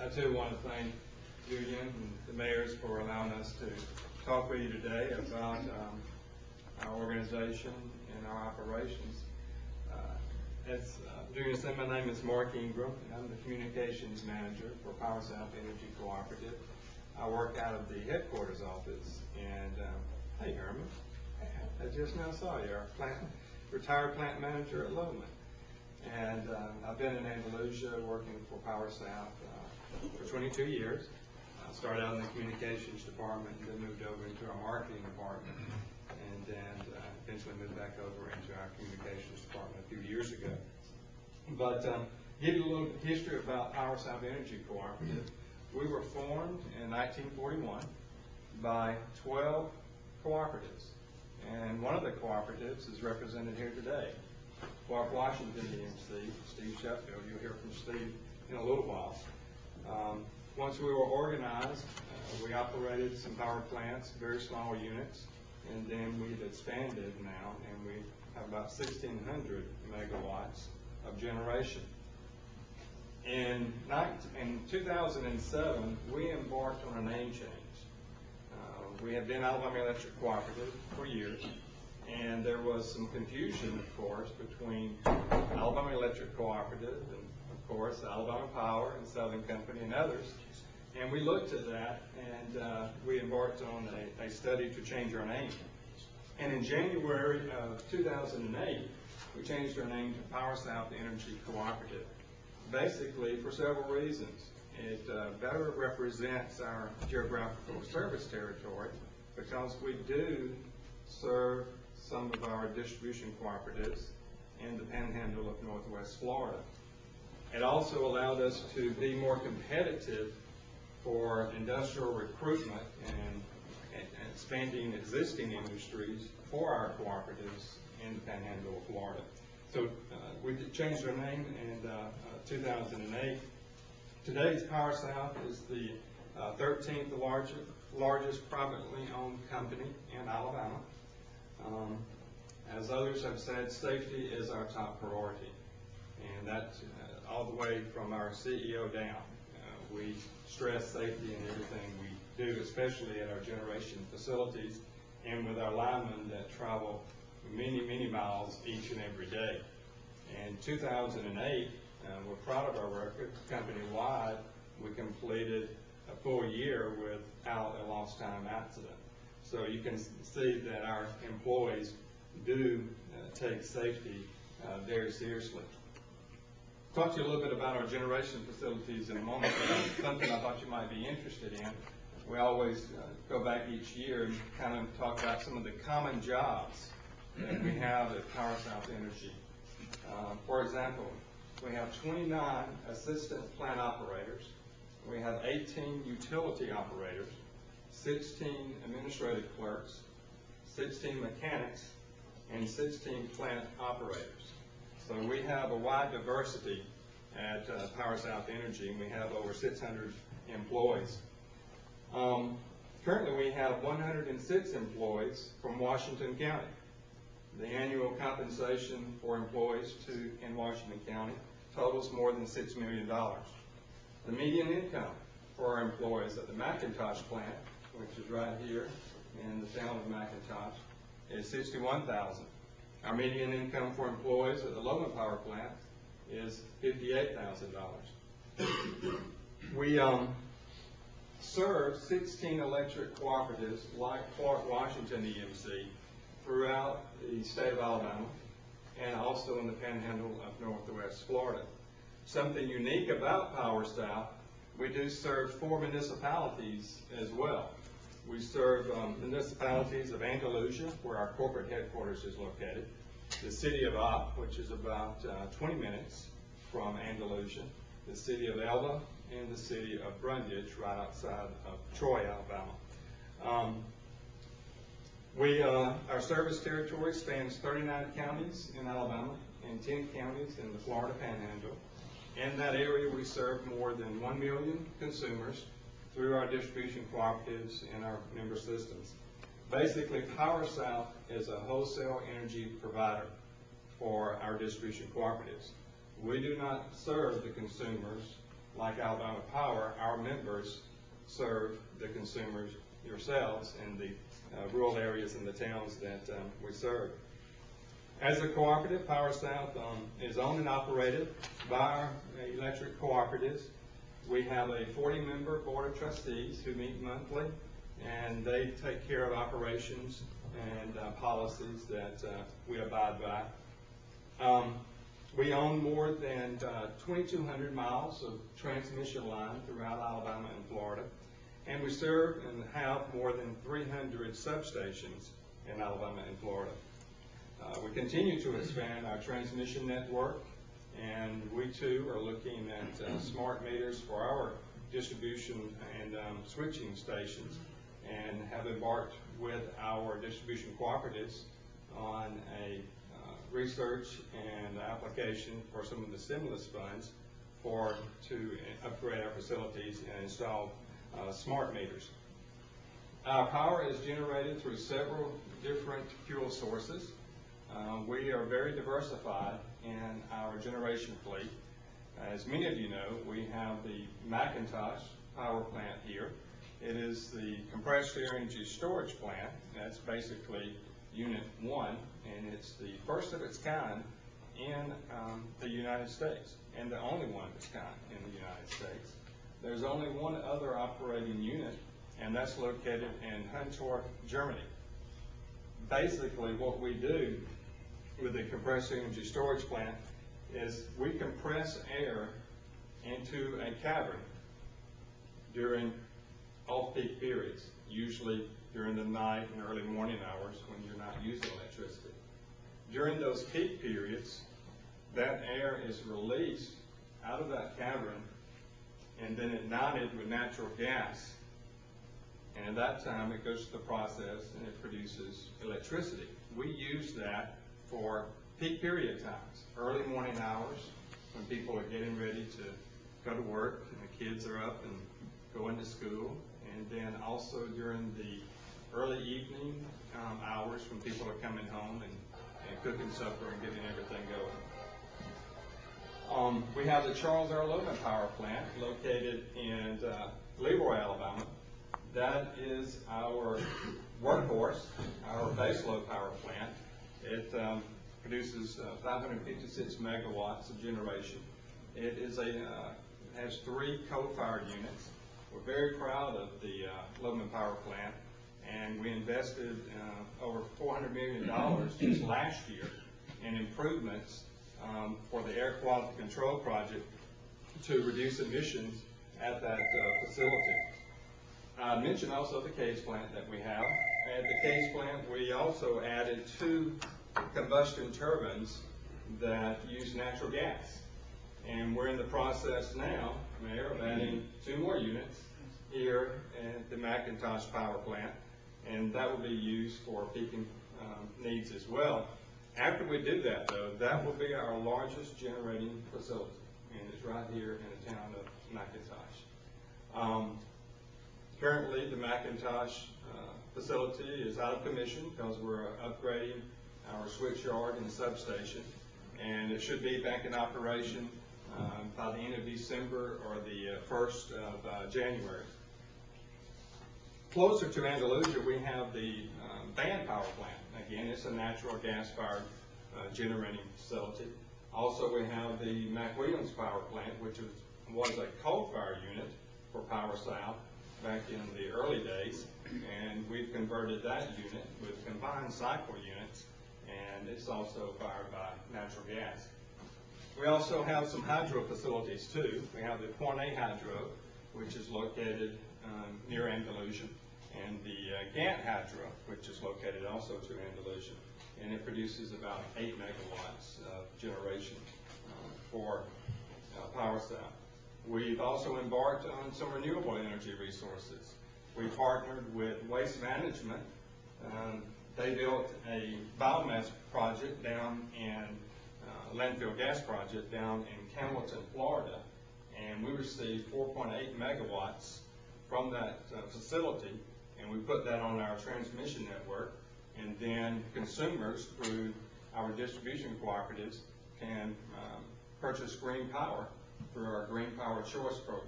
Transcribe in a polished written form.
I too want to thank Julian and the mayors for allowing us to talk with you today about our organization and our operations. As Julian said, my name is Mark Ingram, and I'm the Communications Manager for Power South Energy Cooperative. I work out of the headquarters office, and hey Herman, I just now saw you, our retired plant manager at Lowman. And I've been in Andalusia working for Power South for 22 years. I started out in the communications department and then moved over into our marketing department, and then eventually moved back over into our communications department a few years ago. But give you a little history about Power South Energy Cooperative. We were formed in 1941 by 12 cooperatives, and one of the cooperatives is represented here today. Clark Washington EMC, Steve Sheffield. You'll hear from Steve in a little while. Once we were organized, we operated some power plants, very small units, and then we've expanded now, and we have about 1,600 megawatts of generation. In 2007, we embarked on a name change. We had been Alabama Electric Cooperative for years, and there was some confusion, of course, between Alabama Electric Cooperative and, of course, Alabama Power and Southern Company and others. And we looked at that, and we embarked on a study to change our name. And in January of 2008, we changed our name to Power South Energy Cooperative, basically for several reasons. It better represents our geographical service territory because we do serve some of our distribution cooperatives in the panhandle of Northwest Florida. It also allowed us to be more competitive for industrial recruitment and expanding existing industries for our cooperatives in the panhandle of Florida. So we changed our name in 2008. Today's Power South is the 13th largest privately owned company in Alabama. As others have said, safety is our top priority, and that's all the way from our CEO down. We stress safety in everything we do, especially at our generation facilities and with our linemen that travel many, many miles each and every day. In 2008, we're proud of our record. Company-wide, we completed a full year without a lost time accident. So you can see that our employees do take safety very seriously. Talk to you a little bit about our generation facilities in a moment. Something I thought you might be interested in. We always go back each year and kind of talk about some of the common jobs that we have at Power South Energy. For example, we have 29 assistant plant operators. We have 18 utility operators, 16 administrative clerks, 16 mechanics, and 16 plant operators. So we have a wide diversity at Power South Energy, and we have over 600 employees. Currently we have 106 employees from Washington County. The annual compensation for employees in Washington County totals more than $6 million. The median income for our employees at the McIntosh plant, which is right here in the town of McIntosh, is $61,000. Our median income for employees at the Lowman Power Plant is $58,000. We serve 16 electric cooperatives like Clark Washington EMC throughout the state of Alabama and also in the panhandle of Northwest Florida. Something unique about Power South, we do serve 4 municipalities as well. We serve municipalities of Andalusia, where our corporate headquarters is located, the city of Opp, which is about 20 minutes from Andalusia, the city of Elba, and the city of Brundage, right outside of Troy, Alabama. Our service territory spans 39 counties in Alabama and 10 counties in the Florida Panhandle. In that area, we serve more than 1 million consumers through our distribution cooperatives and our member systems. Basically, Power South is a wholesale energy provider for our distribution cooperatives. We do not serve the consumers like Alabama Power, our members serve the consumers yourselves in the rural areas and the towns that we serve. As a cooperative, Power South is owned and operated by our electric cooperatives. We have a 40-member board of trustees who meet monthly, and they take care of operations and policies that we abide by. We own more than 2,200 miles of transmission line throughout Alabama and Florida, and we serve and have more than 300 substations in Alabama and Florida. We continue to expand our transmission network, and we too are looking at smart meters for our distribution and switching stations, and have embarked with our distribution cooperatives on a research and application for some of the stimulus funds to upgrade our facilities and install smart meters. Our power is generated through several different fuel sources. We are very diversified in our generation fleet. As many of you know, we have the McIntosh power plant here. It is the compressed air energy storage plant. That's basically Unit 1, and it's the first of its kind in the United States, and the only one of its kind in the United States. There's only one other operating unit, and that's located in Huntorp, Germany. Basically, what we do with the compressed energy storage plant is we compress air into a cavern during off-peak periods, usually during the night and early morning hours when you're not using electricity. During those peak periods, that air is released out of that cavern and then ignited with natural gas. And at that time, it goes through the process and it produces electricity. We use that for peak period times, early morning hours when people are getting ready to go to work and the kids are up and going to school, and then also during the early evening hours when people are coming home and cooking supper and getting everything going. We have the Charles R. Loman Power Plant located in Leroy, Alabama. That is our workhorse, our baseload power plant. It produces 556 megawatts of generation. It is has 3 coal-fired units. We're very proud of the Loman Power Plant, and we invested over $400 million just last year in improvements for the air quality control project to reduce emissions at that facility. I mentioned also the Case plant that we have. At the Case plant, we also added 2 combustion turbines that use natural gas. And we're in the process now, Mayor, of adding 2 more units here at the McIntosh power plant, and that will be used for peaking needs as well. After we do that, though, that will be our largest generating facility, and it's right here in the town of McIntosh. Currently, the McIntosh facility is out of commission because we're upgrading our switchyard and substation, and it should be back in operation by the end of December or the 1st of January. Closer to Andalusia, we have the Band Power Plant. Again, it's a natural gas-fired generating facility. Also, we have the McWilliams Power Plant, which was a coal-fired unit for Power South back in the early days, and we've converted that unit with combined cycle units, and it's also fired by natural gas. We also have some hydro facilities too. We have the Point A Hydro, which is located near Andalusia, and the Gant Hydro, which is located also to Andalusia, and it produces about 8 megawatts of generation for Power South. We've also embarked on some renewable energy resources. We partnered with Waste Management. They built a biomass project down in landfill gas project down in Hamilton, Florida, and we received 4.8 megawatts from that facility, and we put that on our transmission network, and then consumers through our distribution cooperatives can purchase green power through our Green Power Choice program.